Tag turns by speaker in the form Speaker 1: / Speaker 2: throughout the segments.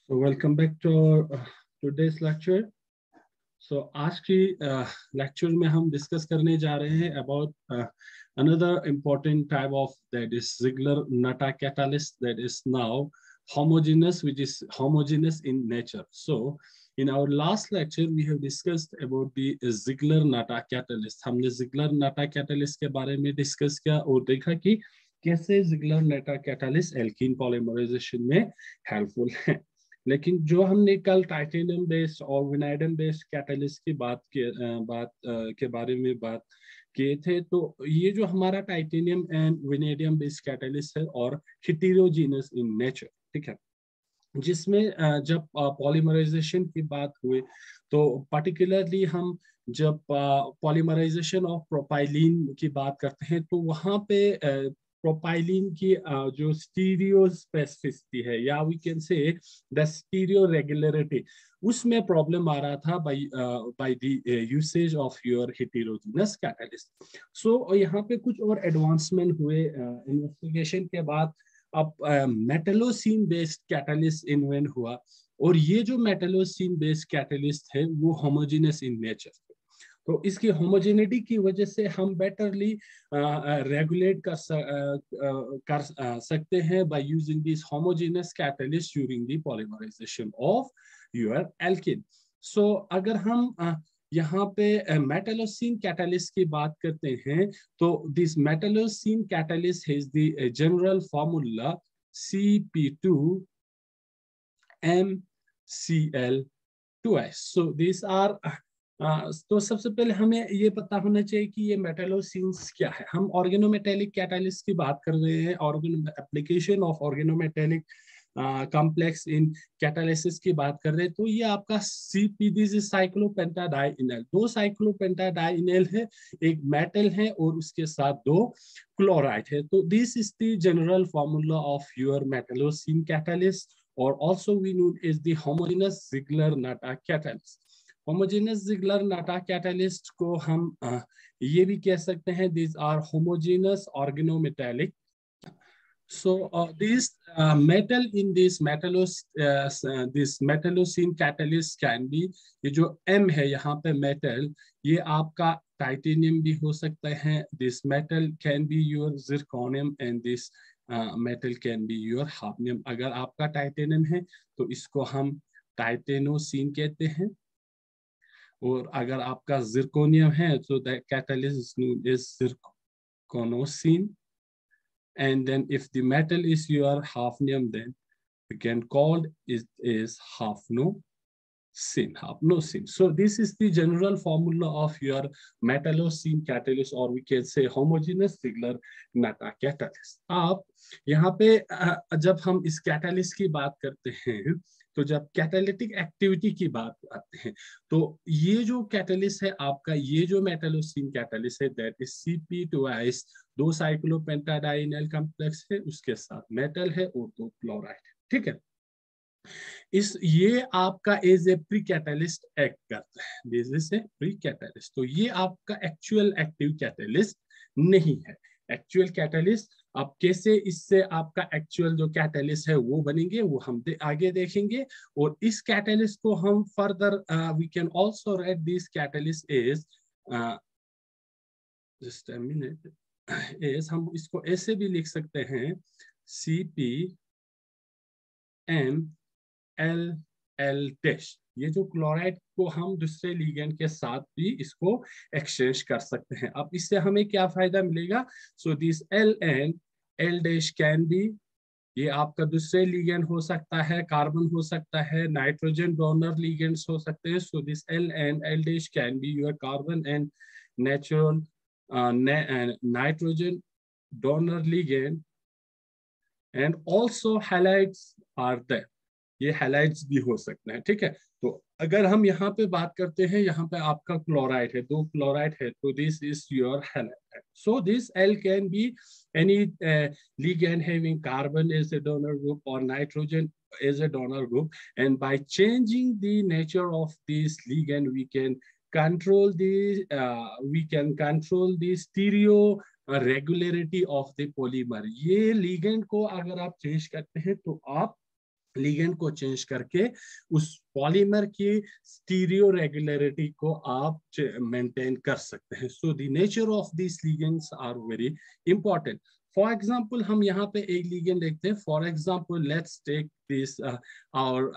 Speaker 1: So welcome back to today's lecture. So आज की lecture में हम डिस्कस करने जा रहे हैं about another important type of that is Ziegler-Natta catalyst that is now homogeneous, which is homogeneous in nature. So in our last lecture we have discussed about the Ziegler-Natta catalyst. हमने Ziegler-Natta catalyst के बारे में discuss किया और देखा कि कैसे Ziegler-Natta catalyst alkene polymerization में हेल्पफुल है। लेकिन जो हमने कल टाइटेनियम बेस्ड और विनाइडम बेस्ड कैटलिस्ट की बात के बारे में बात किए थे, तो ये जो हमारा टाइटेनियम एंड विनेडियम बेस्ड कैटलिस्ट है और हेटेरोजेनस इन नेचर, ठीक है, जिसमें जब पॉलीमराइजेशन की बात हुई तो पर्टिकुलरली हम जब पॉलीमराइजेशन ऑफ प्रोपाइलिन की बात करते हैं तो वहां पे प्रोपाइलिन की जो स्टीरियो स्पेसिफिसिटी है या we can say the stereo regularity, उसमें प्रॉब्लम आ रहा था by the usage of your heterogeneous catalyst. So यहाँ पे कुछ और एडवांसमेंट हुए इन्वेस्टिगेशन के बाद। अब मेटलोसिन बेस्ड कैटलिस्ट इन्वेंट हुआ और ये जो मेटलोसिन बेस्ड कैटलिस्ट है वो होमोजेनस इन नेचर, तो इसकी होमोजेनिटी की वजह से हम बेटरली रेगुलेट कर सकते हैं by using this homogeneous catalyst during the polymerization of your alkene. So अगर हम यहाँ पे मेटलोसिन कैटलिस्ट की बात करते हैं तो this metallocene catalyst has the general formula CP2MCl2S। So this are तो सबसे पहले हमें ये पता होना चाहिए कि ये मेटलोसिन्स क्या है। हम ऑर्गेनोमेटेलिक कैटलिस्ट की बात कर रहे हैं, application of organometallic complex in catalysis की बात कर रहे हैं। तो ये आपका CP, दिस इज साइक्लोपेंटाडाइइनल, दो साइक्लोपेंटाडाइइनल है, एक मेटल है और उसके साथ दो क्लोराइड है। तो this is the general formula of your metallocene catalyst और also we known as the homogeneous Ziegler-Natta catalyst. Homogeneous Ziegler-Natta catalyst को हम ये भी कह सकते हैं this are homogeneous organometallic. So this metal in this metallosin catalyst can be, ये जो M है यहाँ पे मेटल, ये आपका टाइटेनियम भी हो सकता है। This metal can be your zirconium and this metal can be your hafnium। अगर आपका टाइटेनियम है तो इसको हम टाइटेनोसिन कहते हैं और अगर आपका जिरकोनियम है तो the catalyst is zirconocene। And then if the metal is your hafnium, then we can call it is hafnosin. So this is the general formula of your metallosin catalyst or we can say homogeneous Ziegler-Natta catalyst। आप यहाँ पे जब हम इस catalyst की बात करते हैं तो जब कैटालिटिक एक्टिविटी की बात आते हैं तो ये जो कैटलिस्ट है आपका, ये जो मेटलोसिन कैटलिस्ट है दैट इज CP2S, दो साइक्लोपेंटाडाइइनल कॉम्प्लेक्स है, उसके साथ मेटल है और दो क्लोराइड है, ठीक है। ये आपका as a pre catalyst act करता है, this is a pre catalyst. तो ये आपका एक्चुअल एक्टिव कैटलिस्ट नहीं है। एक्चुअल कैटलिस्ट अब कैसे इससे आपका एक्चुअल जो कैटलिस्ट है वो बनेंगे वो हम आगे देखेंगे। और इस कैटलिस्ट को हम further we can also write this catalyst is just a minute is, हम इसको ऐसे भी लिख सकते हैं CpMl'। ये जो क्लोराइड को हम दूसरे लिगेंड के साथ भी इसको एक्सचेंज कर सकते हैं। अब इससे हमें क्या फायदा मिलेगा? सो दिस L' कैन बी, ये आपका दूसरे लिगेंड हो सकता है, कार्बन हो सकता है, नाइट्रोजन डोनर लिगेंड्स हो सकते हैं। So this L' can be your carbon and natural nitrogen donor ligand and also halides are there, ये हैलाइड्स भी हो सकते हैं, ठीक है। तो अगर हम यहाँ पे बात करते हैं, यहाँ पे आपका क्लोराइड है, दो क्लोराइड है, तो this is your halide. So this L can be any ligand having carbon as a donor group or nitrogen as a donor group, and by changing the nature of this ligand we can control the stereo regularity of the polymer. ये ligand को अगर आप change करते हैं तो आप ligand को change करके उस पॉलीमर की स्टीरियो रेगुलरिटी को आप मेंटेन कर सकते हैं. So the nature of this ligands are very important. For example हम यहाँ पे एक लिगेंड देखते हैं. For example let's take this और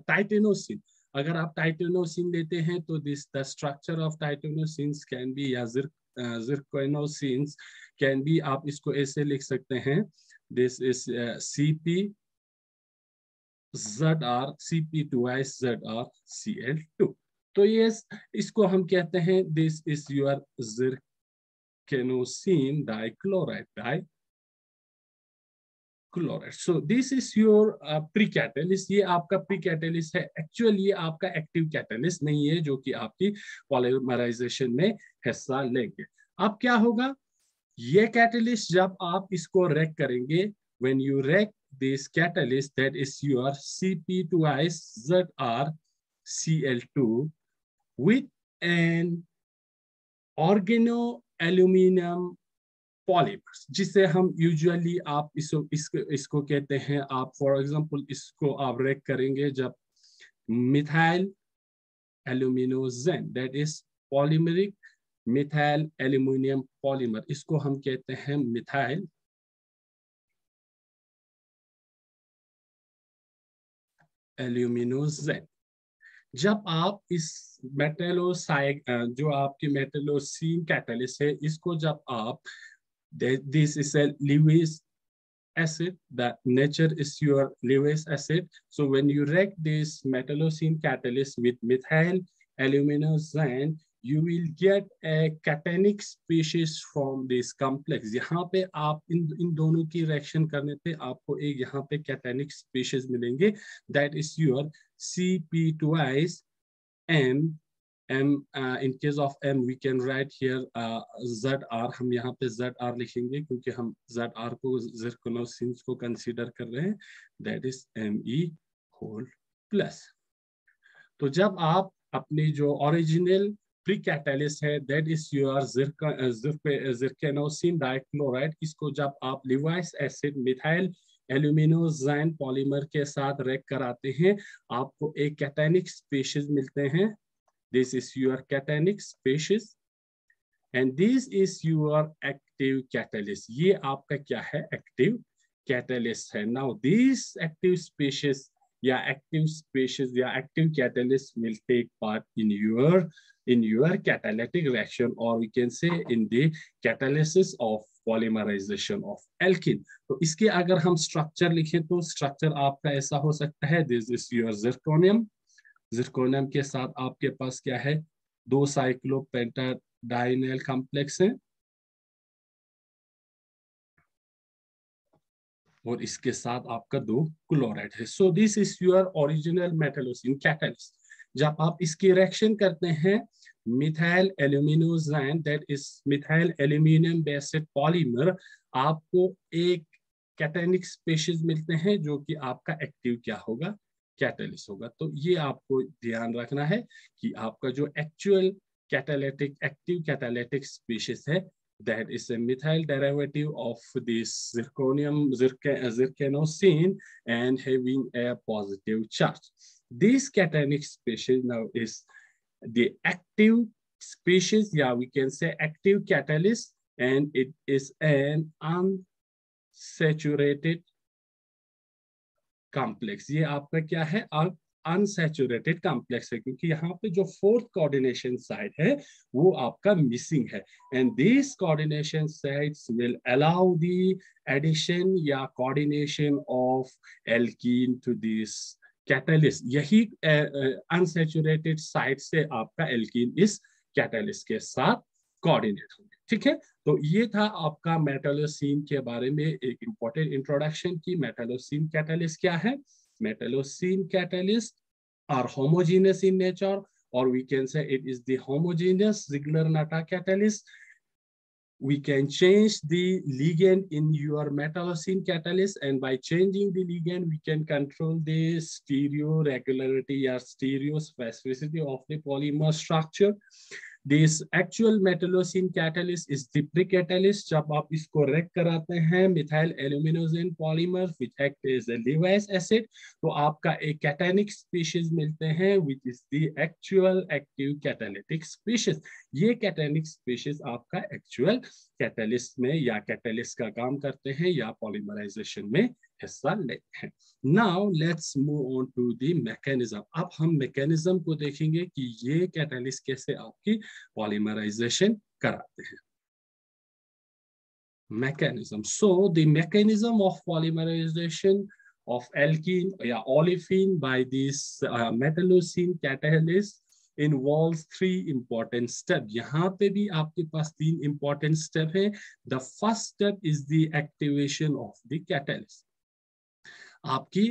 Speaker 1: टाइटेनोसिन. अगर आप टाइटेनोसिन लेते हैं तो this the structure of titanocenes can be या जिरकोनोसिन्स कैन बी, आप इसको ऐसे लिख सकते हैं. This is CP ZR CP2S ZR Cl2. तो ये इसको हम कहते हैं this is your zirconium dichloride. So this is your pre-catalyst. ये आपका pre-catalyst है. एक्चुअली ये आपका एक्टिव कैटलिस्ट नहीं है जो कि आपकी पॉलीमराइजेशन में हिस्सा लेंगे. अब क्या होगा, ये कैटलिस्ट जब आप इसको रैक करेंगे, when you rack this catalyst, that is your CP2ZrCl2 with an organoaluminum polymers, जिसे हम यूजुअली आप इसको कहते हैं, आप फॉर एग्जांपल इसको आप रैक करेंगे जब methyl aluminoxane, that is polymeric methyl aluminium polymer, इसको हम कहते हैं मिथाइल एल्यूमिनोजेन. जब आप इस जो आपकी मेटलोसिन कैटलिस्ट है, इसको जब आप, this is a Lewis acid, the nature is your Lewis acid. So when you react this metallocene catalyst with methyl aluminozane, you will get a cationic species from this complex. यहाँ पे आप इन दोनों की reaction करने पे आपको एक यहाँ पे cationic species मिलेंगे. That is your CP2S M. In case of M, we can write here ZR. हम यहाँ पे ZR लिखेंगे क्योंकि हम ZR को zirconosians को कंसीडर कर रहे हैं. That is Me whole plus. तो जब आप अपनी जो ओरिजिनल प्री कैटलिस्ट है, that is your zirconium dichloride, इसको जब आप लिवाइस एसिड मिथाइल एल्यूमिनोजाइन पॉलीमर के साथ रैक कराते हैं, आपको एक कैटायनिक स्पीशीज मिलते हैं. This is your cationic species and this is your active catalyst. ये आपका क्या है, active catalyst है. Now these active species या active catalyst will take part in your catalytic reaction, or we can say in the catalysis of polymerization of alkene. तो इसके अगर हम स्ट्रक्चर लिखें तो स्ट्रक्चर आपका ऐसा हो सकता है. This is your zirconium. Zirconium के साथ आपके पास क्या है, 2 साइक्लोपेंटाडाइनल कॉम्प्लेक्स है और इसके साथ आपका 2 क्लोराइड है. So this is your original metallocene catalyst. जब आप इसकी रिएक्शन करते हैं methyl aluminoxane, that is methyl aluminium based polymer, आपको एक कैटायनिक स्पीशीज मिलते हैं जो कि आपका एक्टिव क्या होगा, कैटलिस्ट होगा. तो ये आपको ध्यान रखना है कि आपका जो actual catalytic active catalytic species है, that is a methyl derivative of this zirconium and having a positive charge. This cationic species now is the active species, yeah, we can say active catalyst, and it is an unsaturated complex. ये आपका क्या है, unsaturated complex है क्योंकि यहाँ पे जो 4th coordination side है वो आपका मिसिंग है. And this coordination sides will allow the addition या coordination of alkene to this catalyst. यही अनसैचुरेटेड साइड से आपका एल्कीन इस कैटलिस्ट के साथ कोऑर्डिनेट होंगे. ठीक है, तो ये था आपका मेटलोसिन के बारे में एक इंपॉर्टेंट इंट्रोडक्शन की. मेटलोसिन कैटलिस्ट क्या है? Metallocene catalyst are homogeneous in nature, और we can say it is the homogeneous Ziegler-Natta catalyst. We can change the ligand in your metallosin catalyst, and by changing the ligand we can control the stereoregularity or stereospecificity of the polymer structure. This actual metallocene catalyst is the precatalyst. जब आप इसको react कराते हैं methyl aluminoxane polymer which act as a Lewis acid, तो आपका एक cationic species मिलते हैं which is the actual active catalytic species. ये कैटायनिक स्पीशीज आपका एक्चुअल कैटलिस्ट में या कैटलिस्ट का काम करते हैं या पॉलीमराइजेशन में हिस्सा लेते हैं। Now let's move on to the mechanism. अब हम मैकेनिज्म को देखेंगे कि ये कैटलिस्ट कैसे आपकी पॉलीमराइजेशन कराते हैं। Mechanism, so the mechanism of polymerization of alkene या olefin by this metallocene catalyst involves 3 important steps. यहाँ पे भी आपके पास 3 important step है। The first step is the activation of the catalyst. आपकी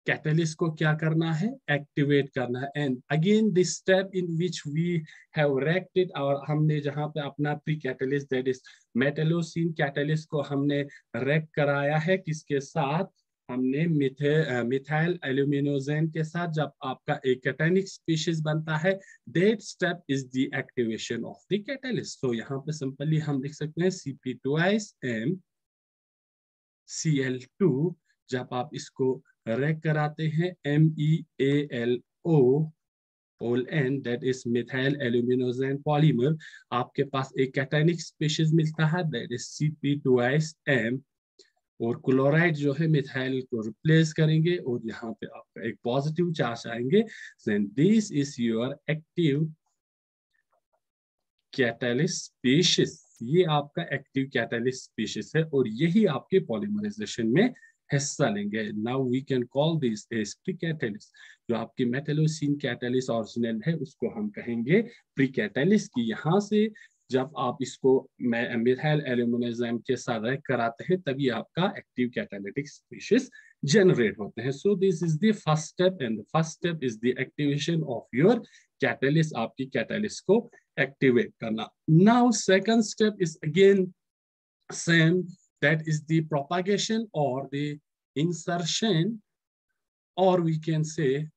Speaker 1: कैटलिस्ट को क्या करना है, एक्टिवेट करना है। And again this step in which we have reacted, और हमने जहां पे अपना pre catalyst that is metallocene catalyst को हमने रिएक्ट कराया है किसके साथ, हमने मिथाइल एल्यूमिनोजेन के साथ। जब आपका एक कैटायनिक स्पीशीज बनता है, that step is the activation of the catalyst. तो यहाँ पे सिंपली हम लिख सकते हैं Cp2M Cl2। जब आप इसको रिएक्ट कराते हैं MEALO that is methyl aluminoxane polymer, आपके पास एक कैटायनिक स्पीशीज मिलता है दैट इज Cp2M, और क्लोराइड जो है मिथाइल को रिप्लेस करेंगे और यहाँ पे आपका एक पॉजिटिव चार्ज आएंगे। Then this is your active catalyst species. ये आपका एक्टिव कैटालिस्ट स्पीशीज है और यही आपके पॉलीमराइजेशन में हिस्सा लेंगे। Now we can call this as pre catalyst. जो आपकी मेटलोसिन कैटालिस्ट ओरिजिनल है उसको हम कहेंगे प्री कैटालिस्ट की। यहाँ से जब आप इसको मिथाइल एल्यूमिनोजेन के साथ रिएक्ट कराते हैं तभी आपका एक्टिव कैटालिटिक स्पीशीज जनरेट होते हैं। So this is the first step, and the first step is the activation of your catalyst, आपकी कैटालिस्ट को एक्टिवेट करना। Now second step is again same, that is the propagation or the insertion, or we can say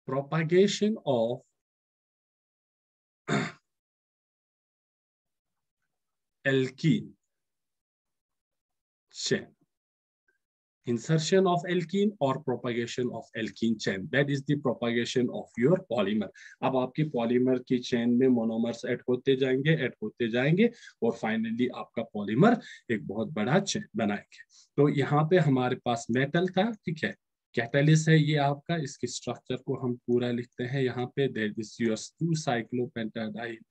Speaker 1: propagation of alkene chain. Insertion of alkene or propagation of alkene chain, that is the propagation of your polymer. अब आपकी polymer की chain में monomers add होते जाएंगे और finally आपका polymer एक बहुत बड़ा चेन बनाएंगे। तो यहाँ पे हमारे पास मेटल था, ठीक है, कैटालिस्ट है ये आपका। इसके स्ट्रक्चर को हम पूरा लिखते हैं यहाँ पे, that is your 2-cyclopentadiene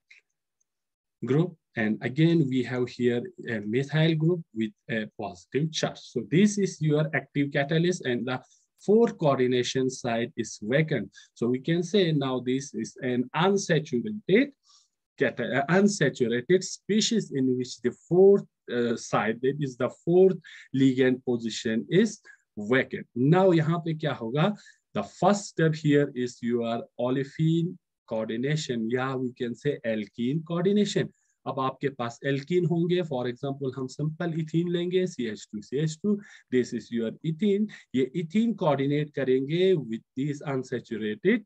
Speaker 1: group, and again we have here a methyl group with a positive charge. So this is your active catalyst, and the 4th coordination site is vacant. So we can say now this is an unsaturated species in which the 4th site, that is the 4th ligand position, is vacant. Now यहाँ पे क्या होगा, the first step here is your olefin coordination, या we can say alkene coordination. अब आपके पास alkene होंगे, for example हम simple ethene लेंगे CH2, this is your ethene. ये इथीन कोऑर्डिनेट करेंगे with this unsaturated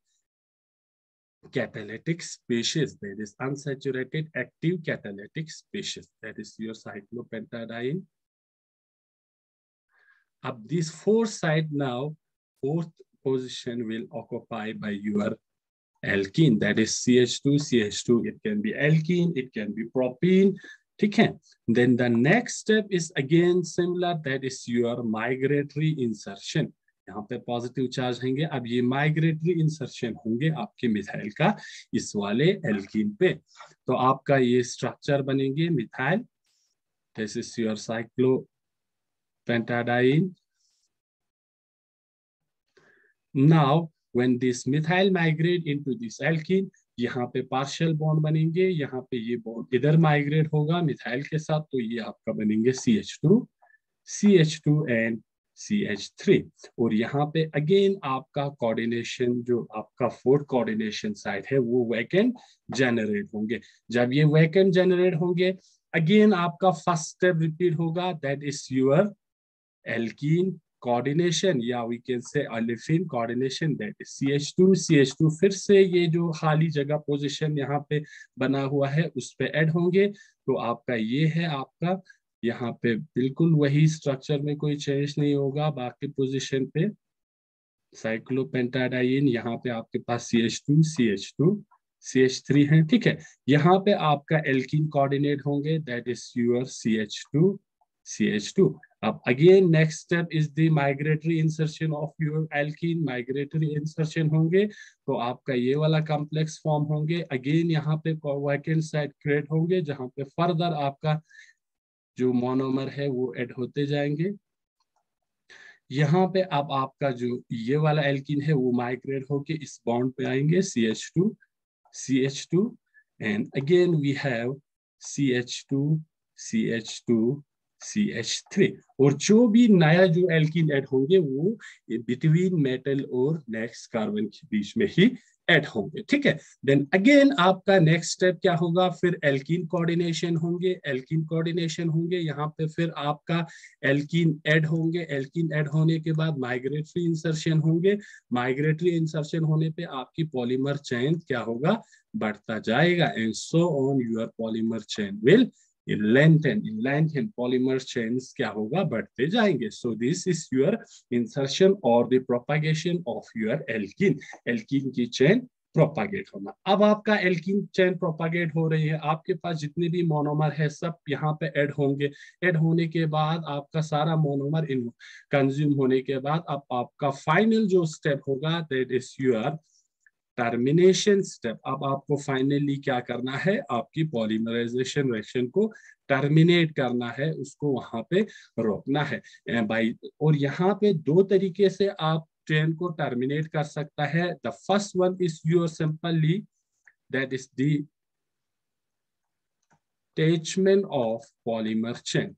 Speaker 1: catalytic species, that is unsaturated active catalytic species, that is your cyclopentadiene. Up this 4th site now, 4th position will occupy by your alkene, that is CH2, it can be alkene, it can be propene, ठीक है। Then the next step is again similar, that is your migratory insertion. यहाँ पे positive charge होंगे। अब ये migratory insertion होंगे आपके methyl का इस वाले एल्कीन पे, तो आपका ये स्ट्रक्चर बनेंगे methyl, this is your cyclopentadiene. Now when this methyl migrate into this alkene, यहाँ पे पार्शियल बॉन्ड बनेंगे, यहाँ पे ये बॉन्ड इधर माइग्रेट होगा मिथाइल के साथ, तो ये आपका बनेंगे CH2 एंड CH3। और यहाँ पे अगेन आपका कोऑर्डिनेशन, जो आपका 4th कोऑर्डिनेशन साइट है वो वैकेंट जनरेट होंगे। जब ये वैकेंट जनरेट होंगे अगेन आपका फर्स्ट स्टेप रिपीट होगा, that is your alkene coordination, या we can say olefin coordination, that is CH2 फिर से ये जो खाली जगह पोजीशन यहाँ पे बना हुआ है उस पे ऐड होंगे, तो आपका ये है आपका यहाँ पे बिल्कुल वही स्ट्रक्चर में कोई चेंज नहीं होगा। बाकी पोजीशन पे साइक्लोपेंटाडाइन, यहाँ पे आपके पास CH3 है, ठीक है। यहाँ पे आपका एल्कीन कोऑर्डिनेट होंगे, दैट इज योर CH2। अब again next step is the migratory insertion of your alkene, migratory insertion होंगे तो आपका ये वाला कॉम्प्लेक्स फॉर्म होंगे। अगेन यहाँ पे वैकेंट साइट क्रिएट होंगे जहाँ पे फर्दर आपका जो मोनोमर है वो ऐड होते जाएंगे। यहाँ पे अब आपका जो ये वाला एल्कीन है वो माइग्रेट होके इस बॉन्ड पे आएंगे, CH2 and again we have CH2 और जो भी नया जो एल्कीन ऐड होंगे वो बिटवीन मेटल और नेक्स्ट कार्बन के बीच में ही ऐड होंगे, ठीक है। देन अगेन आपका नेक्स्ट स्टेप क्या होगा, फिर एल्कीन कोऑर्डिनेशन होंगे, यहाँ पे फिर आपका एल्कीन ऐड होंगे, एल्कीन ऐड होने के बाद माइग्रेटरी इंसर्शन होंगे, माइग्रेटरी इंसर्शन होने पे आपकी पॉलीमर चेन क्या होगा, बढ़ता जाएगा and so on your polymer chain will in length and polymer chains क्या होगा, बढ़ते जाएंगे। So this is your insertion or the propagation of your alkene की चेन प्रोपागेट होना। अब आपका एल्कीन चेन प्रोपागेट हो रही है, आपके पास जितने भी मोनोमर है सब यहाँ पे ऐड होंगे, ऐड होने के बाद आपका सारा मोनोमर इन कंज्यूम होने के बाद अब आपका फाइनल जो स्टेप होगा that is your termination step. अब आपको फाइनली क्या करना है, आपकी पॉलीमराइजेशन रिएक्शन को टर्मिनेट करना है, उसको वहां पे रोकना है भाई। और यहाँ पे दो तरीके से आप चेन को टर्मिनेट कर सकता है। The first one is your simply that is the attachment of polymer chain.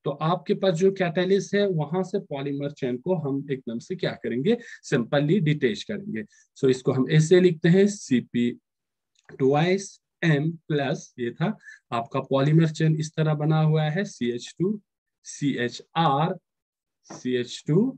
Speaker 1: तो आपके पास जो कैटालिस्ट है वहां से पॉलीमर चेन को हम एकदम से क्या करेंगे, सिंपली डिटेच करेंगे। सो इसको हम ऐसे लिखते हैं Cp2M प्लस, ये था आपका पॉलीमर चेन इस तरह बना हुआ है, CH2 CH2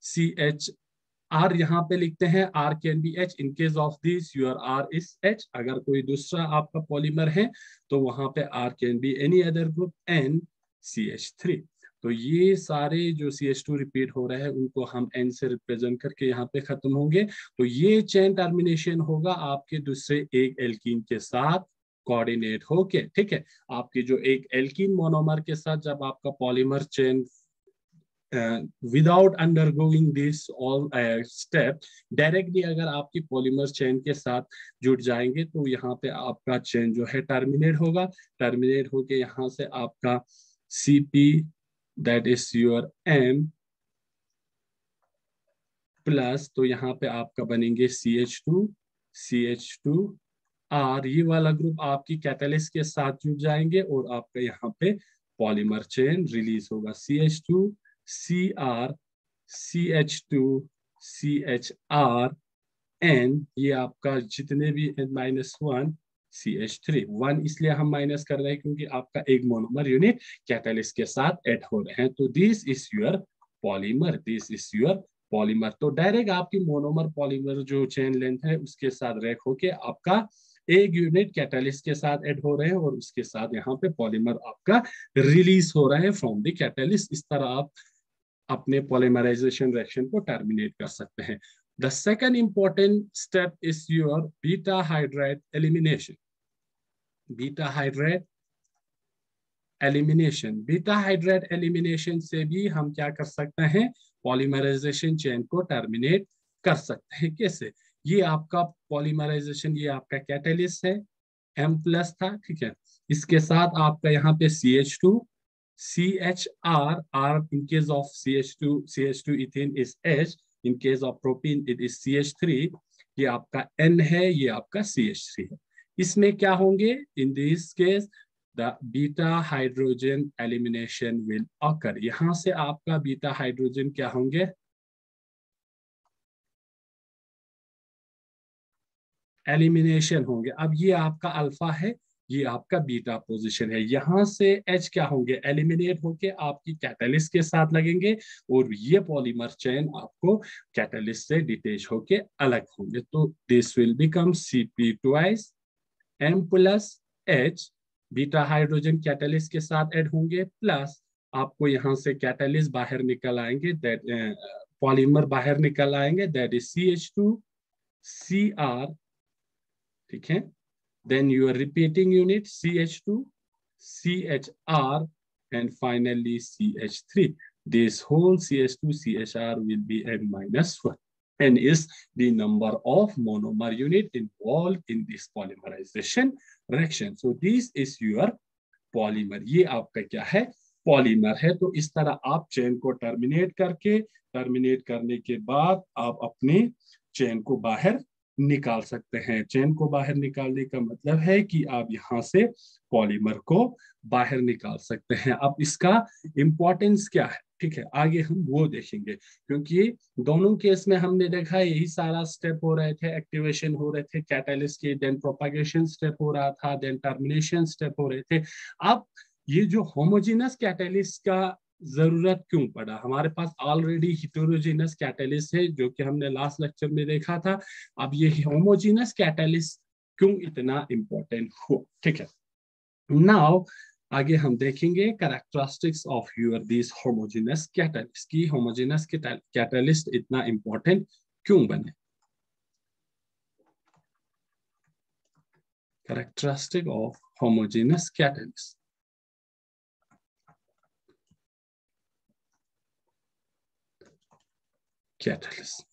Speaker 1: CHR यहाँ पे लिखते हैं, R can be H in case of this your R is H। अगर कोई दूसरा आपका पॉलीमर है तो वहां पे R can be any other group N CH3। तो ये सारे जो CH2 रिपीट हो रहे हैं उनको हम N से रिप्रेजेंट करके यहाँ पे खत्म होंगे। तो ये चेन टर्मिनेशन होगा आपके दूसरे एक एल्कीन के साथ कोऑर्डिनेट होके, ठीक है। आपके जो एक एल्कीन मोनोमर के साथ जब आपका polymer chain without undergoing this all step directly अगर आपकी पॉलीमर चेन के साथ जुड़ जाएंगे तो यहाँ पे आपका चेन जो है टर्मिनेट होगा, टर्मिनेट होके यहाँ से आपका Cp that is your M plus, तो यहाँ पे आपका बनेंगे CH2R, ये वाला ग्रुप आपकी कैटलिस्ट के साथ जुड़ जाएंगे और आपका यहाँ पे पॉलीमर चेन रिलीज होगा, CH2Cr CH2CHR N, ये आपका जितने भी -1 CH3, 1 इसलिए हम माइनस कर रहे हैं क्योंकि आपका एक मोनोमर यूनिट कैटलिस्ट के साथ ऐड हो रहे हैं। तो दिस इज योर पॉलीमर, तो डायरेक्ट आपकी मोनोमर पॉलीमर जो चेन लेंथ है उसके साथ रैक होके आपका एक यूनिट कैटलिस्ट के साथ ऐड हो रहे हैं और उसके साथ यहाँ पे पॉलीमर आपका रिलीज हो रहा है फ्रॉम द कैटलिस्ट। इस तरह आप अपने पॉलीमराइजेशन रिएक्शन को टर्मिनेट कर सकते हैं। The second important step is your beta hydride elimination. Beta hydride elimination से भी हम क्या कर सकते हैं, पॉलीमराइजेशन चेन को टर्मिनेट कर सकते हैं। कैसे, ये आपका पॉलीमराइजेशन, ये आपका कैटलिस्ट है, M+ था, ठीक है। इसके साथ आपका यहाँ पे CH2 CHR, R in case of CH2 ethane is H, in case of propene it is CH3, ये आपका N है, ये आपका CH3 है। इसमें क्या होंगे, in this case the beta hydrogen elimination will occur। यहां से आपका बीटा हाइड्रोजन क्या होंगे, एलिमिनेशन होंगे। अब ये आपका अल्फा है, ये आपका बीटा पोजीशन है। यहाँ से H क्या होंगे, एलिमिनेट होके आपकी कैटलिस्ट के साथ लगेंगे और ये पॉलीमर चेन आपको कैटलिस्ट से डिटेच होके अलग होंगे। तो this will become Cp twice M plus H, beta hydrogen catalyst के साथ ऐड होंगे, प्लस आपको यहाँ से कैटलिस्ट बाहर निकल आएंगे, दैट पॉलीमर बाहर निकल आएंगे, दैट इज CH2Cr, ठीक है। Then your repeating unit CH2, CHR, and finally CH3. This whole CH2, CHR will be N minus 1. N is the number of monomer unit involved in this polymerization reaction. So this is your polymer. ये आपका क्या है, polymer है। तो इस तरह आप chain को टर्मिनेट करने के बाद आप अपने चेन को बाहर निकाल सकते हैं। चेन को बाहर निकालने का मतलब है कि आप यहाँ से पॉलीमर को बाहर निकाल सकते हैं। अब इसका इंपॉर्टेंस क्या है, ठीक है, आगे हम वो देखेंगे, क्योंकि दोनों केस में हमने देखा यही सारा स्टेप हो रहे थे, एक्टिवेशन हो रहे थे कैटलिस्ट के, देन प्रोपागेशन स्टेप हो रहा था, देन टर्मिनेशन स्टेप हो रहे थे। अब ये जो होमोजेनस कैटलिस्ट का जरूरत क्यों पड़ा, हमारे पास ऑलरेडी हिटेरोजेनस कैटलिस्ट है जो कि हमने लास्ट लेक्चर में देखा था। अब ये होमोजेनस कैटलिस्ट क्यों इतना इंपॉर्टेंट हो, ठीक है। नाउ आगे हम देखेंगे characteristics of your this homogeneous catalyst, की होमोजेनस कैटलिस्ट इतना इंपॉर्टेंट क्यों बने। Characteristic of homogeneous catalyst. Catalyst,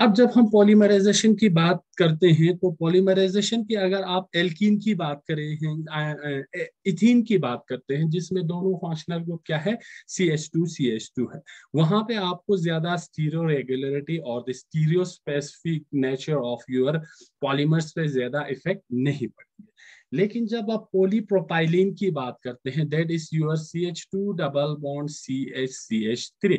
Speaker 1: अब जब हम पॉलीमराइजेशन की बात करते हैं तो पॉलीमराइजेशन की अगर आप एल्कीन की बात करें हैं, इथीन की बात करते हैं जिसमें दोनों फंक्शनल ग्रुप क्या है, CH2 है, वहां पे आपको ज्यादा स्टीरियो रेगुलरिटी और the stereo specific nature of your polymers पे ज्यादा इफेक्ट नहीं पड़ती है। लेकिन जब आप पॉलीप्रोपाइलिन की बात करते हैं, that is your CH2 double bond CH3,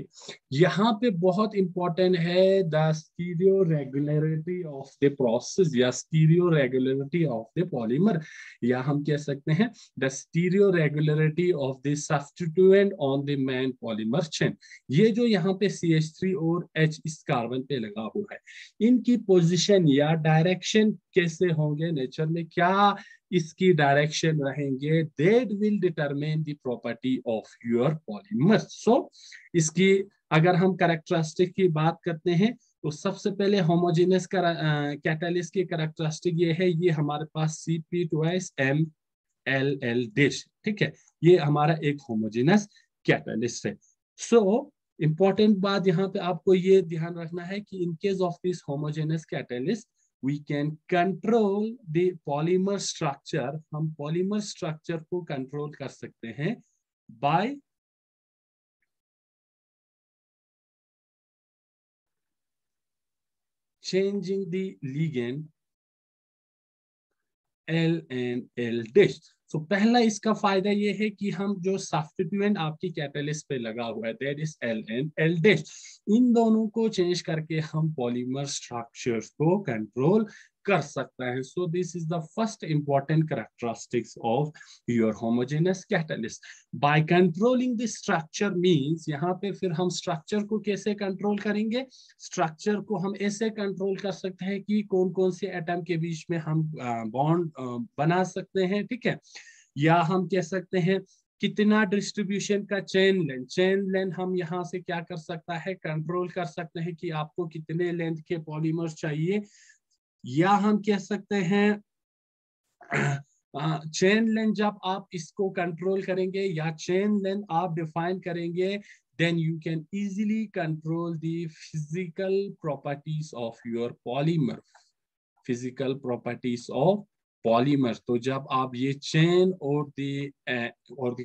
Speaker 1: यहाँ पे बहुत इंपॉर्टेंट है the stereo regularity of the process या stereo regularity of the polymer, या हम कह सकते हैं the stereo regularity of the substituent on the main polymer chain. ये जो यहाँ पे CH3 और H इस कार्बन पे लगा हुआ है, इनकी पोजीशन या डायरेक्शन कैसे होंगे, नेचर में क्या इसकी डायरेक्शन रहेंगे, that will determine the property of your polymer. So इसकी अगर हम कैरेक्टरिस्टिक की बात करते हैं तो सबसे पहले होमोजेनस कैटलिस्ट की कैरेक्टरिस्टिक ये है, ये हमारे पास CP2MLL', ठीक है, ये हमारा एक होमोजेनस कैटलिस्ट है। सो इंपॉर्टेंट बात यहाँ पे आपको ये ध्यान रखना है कि in case of this homogeneous catalyst we can control the polymer structure, हम polymer structure को कंट्रोल कर सकते हैं by changing the ligand L and L'। तो पहला इसका फायदा ये है कि हम जो सब्स्टिट्यूएंट आपकी कैटलिस्ट पे लगा हुआ है, that is L and L', इन दोनों को चेंज करके हम पॉलीमर स्ट्रक्चर्स को कंट्रोल कर सकता है। So this is the first important characteristics of your homogeneous catalyst. By controlling the structure means, यहाँ पे फिर हम स्ट्रक्चर को कैसे कंट्रोल करेंगे, स्ट्रक्चर को हम ऐसे कंट्रोल कर सकते हैं कि कौन कौन से एटम के बीच में हम बॉन्ड बना सकते हैं, ठीक है, या हम कह सकते हैं कितना डिस्ट्रीब्यूशन का चेन लेंथ हम यहाँ से क्या कर सकता है, कंट्रोल कर सकते हैं कि आपको कितने लेंथ के पॉलीमर्स चाहिए, या हम कह सकते हैं चेन लेंथ जब आप इसको कंट्रोल करेंगे या चेन लेंथ आप डिफाइन करेंगे, then you can easily control the physical properties of your polymer, physical properties of polymer। तो जब आप ये चेन और the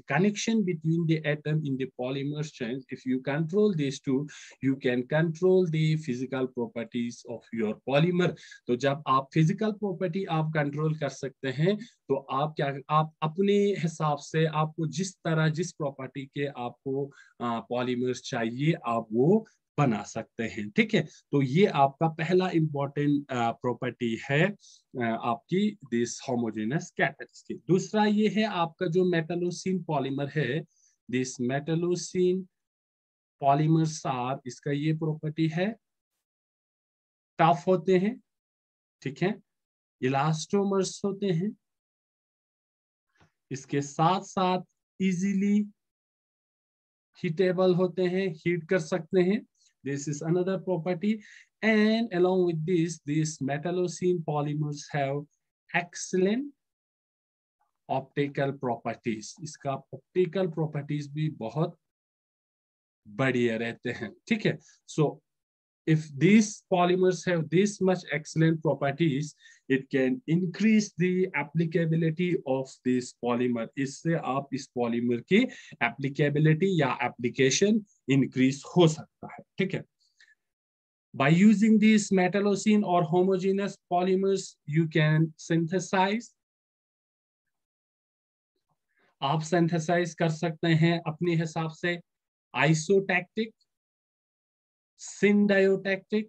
Speaker 1: connection between the atom in the polymer chain, if you control these two, you can control the physical properties of your polymer। तो जब आप physical property आप control कर सकते हैं तो आप अपने हिसाब से आपको जिस प्रॉपर्टी के आपको पॉलीमर्स चाहिए आप वो बना सकते हैं। ठीक है, तो ये आपका पहला इंपॉर्टेंट प्रॉपर्टी है आपकी दिस होमोजेनस कैटलिस्ट की। दूसरा ये है आपका जो मेटलोसिन पॉलीमर है, दिस मेटलोसिन पॉलीमर्स आर, इसका ये प्रॉपर्टी है टफ होते हैं, ठीक है, इलास्टोमर्स होते हैं, इसके साथ साथ इजीली हीटेबल होते हैं, हीट कर सकते हैं। This is another property. And along with this, these metallocene polymers have excellent optical properties. इसका ऑप्टिकल प्रॉपर्टीज भी बहुत बढ़िया रहते हैं। ठीक है, सो if these polymers have this much excellent properties, it can increase the applicability of this polymer. इससे आप इस polymer की applicability या application increase हो सकता है। ठीक है, by using these metallocene or homogeneous polymers, you can synthesize, आप synthesize कर सकते हैं अपने हिसाब से isotactic, syndiotactic,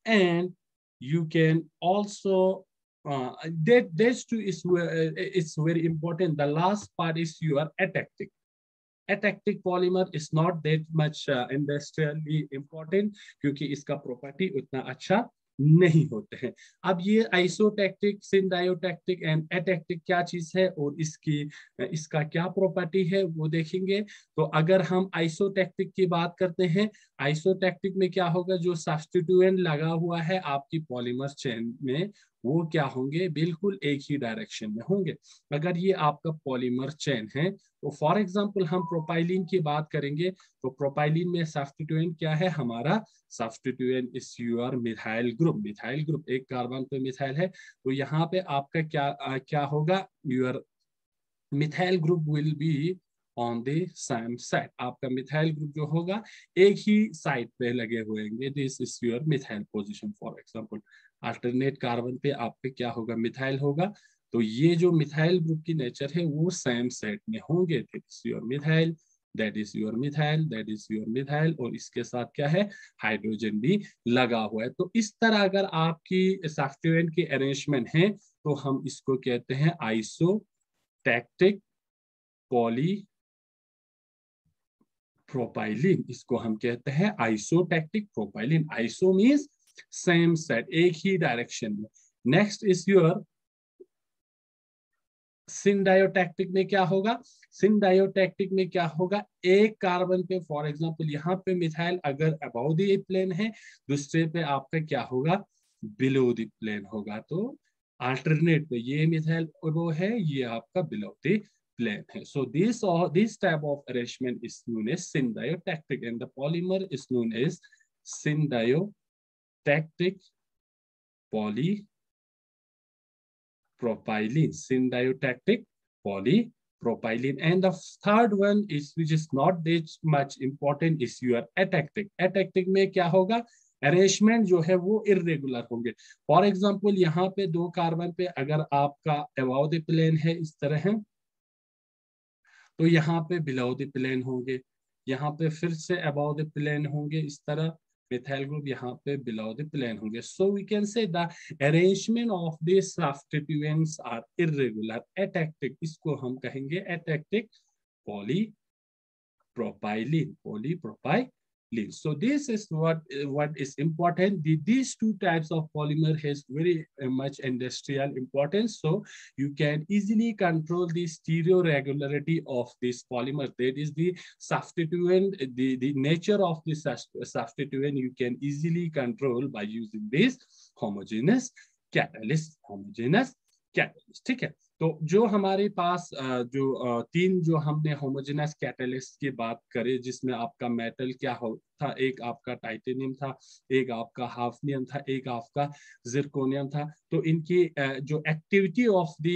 Speaker 1: and you can also that too is it's very important. The last part is your atactic. Atactic polymer is not that much industrially important क्योंकि इसका property उतना अच्छा नहीं होते हैं। अब ये आइसोटैक्टिक, सिंडायोटैक्टिक एंड एटैक्टिक क्या चीज है और इसका क्या प्रॉपर्टी है वो देखेंगे। तो अगर हम आइसोटैक्टिक की बात करते हैं, आइसोटैक्टिक में क्या होगा, जो सब्स्टिट्यूएंट लगा हुआ है आपकी पॉलीमर चेन में वो क्या होंगे, बिल्कुल एक ही डायरेक्शन में होंगे। अगर ये आपका पॉलीमर चेन है तो फॉर एग्जांपल हम प्रोपाइलिन की बात करेंगे, तो प्रोपाइलिन में सब्स्टिट्यूएंट क्या है हमारा, substituent is your methyl group. Methyl group एक कार्बन पे मिथाइल है, तो यहाँ पे आपका क्या होगा, your methyl group will be on the same side. आपका मिथाइल ग्रुप जो होगा एक ही साइड पे लगे हुए होंगे। This is your methyl position. For example alternate carbon पे आपके क्या होगा, मिथाइल होगा, तो ये जो मिथाइल ग्रुप की नेचर है वो सेम सेट में होंगे। That is your methyl, that is your methyl, that is your methyl, और इसके साथ क्या है, हाइड्रोजन भी लगा हुआ है। तो इस तरह अगर आपकी सब्स्टिट्यूएंट की अरेंजमेंट है तो हम इसको कहते हैं आइसोटैक्टिक पॉली प्रोपाइलिन। इसको हम कहते हैं isotactic propylene. Iso means same set, एक ही डायरेक्शन में। नेक्स्ट इज योर सिंडायोटैक्टिक में क्या होगा, सिंडायोटैक्टिक में क्या होगा, एक कार्बन पे फॉर एग्जांपल यहाँ पे मिथाइल अगर अबव द प्लेन है, दूसरे पे आपका क्या होगा, बिलो द प्लेन होगा। तो अल्टरनेट पे ये मिथाइल वो है, ये आपका बिलो द plane है। So this type of arrangement is known as syndiotactic and the polymer is known as syndiotactic polypropylene. Syndiotactic polypropylene. And the third one is, which is not that much important, is your atactic. Atactic में क्या होगा, arrangement जो है वो irregular होंगे। For example यहाँ पे दो कार्बन पे अगर आपका अबाव द प्लेन है इस तरह है, तो यहाँ पे बिलो द प्लेन होंगे, यहाँ पे फिर से अबाव द प्लेन होंगे इस तरह, मिथाइल ग्रुप यहाँ पे बिलो द प्लेन होंगे। So we can say the arrangement of this substituents are irregular atactic. इसको हम कहेंगे एटैक्टिक polypropylene. So this is what is important. These two types of polymer has very much industrial importance. So you can easily control the stereoregularity of this polymer. That is the substituent, the nature of the substituent you can easily control by using this homogeneous catalyst. ठीक है, तो जो हमारे पास जो तीन जो हमने homogeneous catalyst की बात करें, जिसमें आपका मेटल क्या था, एक आपका टाइटेनियम था, एक आपका हाफनियम था, एक आपका जिरकोनियम था। तो इनकी जो activity of the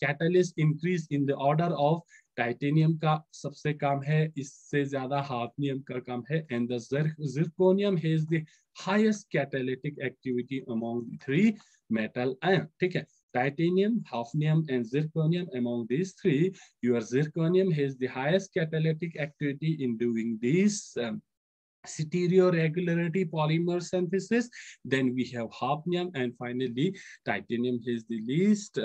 Speaker 1: catalyst increase in the order of, titanium का सबसे कम है, इससे ज्यादा हाफनियम का कम है, and the zirconium has the highest catalytic activity among three metal ion. ठीक है, titanium, hafnium, and zirconium. Among these three, your zirconium has the highest catalytic activity in doing these stereoregularity polymer synthesis. Then we have hafnium, and finally titanium has the least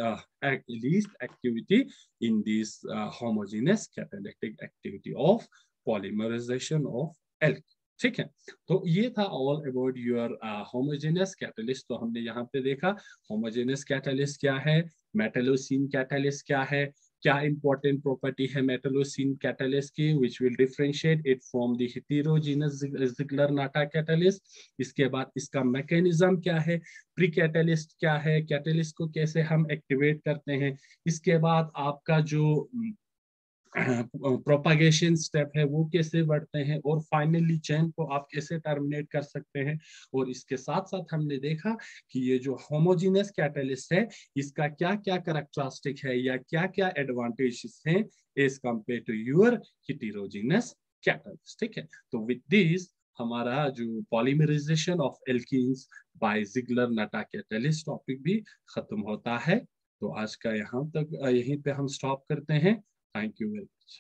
Speaker 1: activity in this homogeneous catalytic activity of polymerization of alkene. ठीक है, तो ये था all about your homogeneous catalyst. तो हमने यहाँ पे देखा होमोजेनियस कैटलिस्ट क्या है, मेटलोसिन कैटलिस्ट क्या है, क्या इंपॉर्टेंट प्रॉपर्टी है मेटलोसिन कैटलिस्ट की which will differentiate it from the heterogeneous Ziegler Natta catalyst. इसके बाद इसका मैकेनिज्म क्या है, प्री कैटलिस्ट क्या है, कैटलिस्ट को कैसे हम एक्टिवेट करते हैं. इसके बाद आपका जो प्रोपागेशन स्टेप है वो कैसे बढ़ते हैं, और फाइनली चेन को आप कैसे टर्मिनेट कर सकते हैं. और इसके साथ साथ हमने देखा कि ये जो होमोजेनियस कैटलिस्ट है इसका क्या क्या कैरेक्टरिस्टिक है या क्या क्या एडवांटेजेस हैं as compare to your heterogeneous catalyst. ठीक है, तो विद दिस हमारा जो polymerization of alkenes by Ziegler Natta catalyst topic भी खत्म होता है. तो आज का यहाँ तक यहीं पे हम स्टॉप करते हैं. Thank you very much.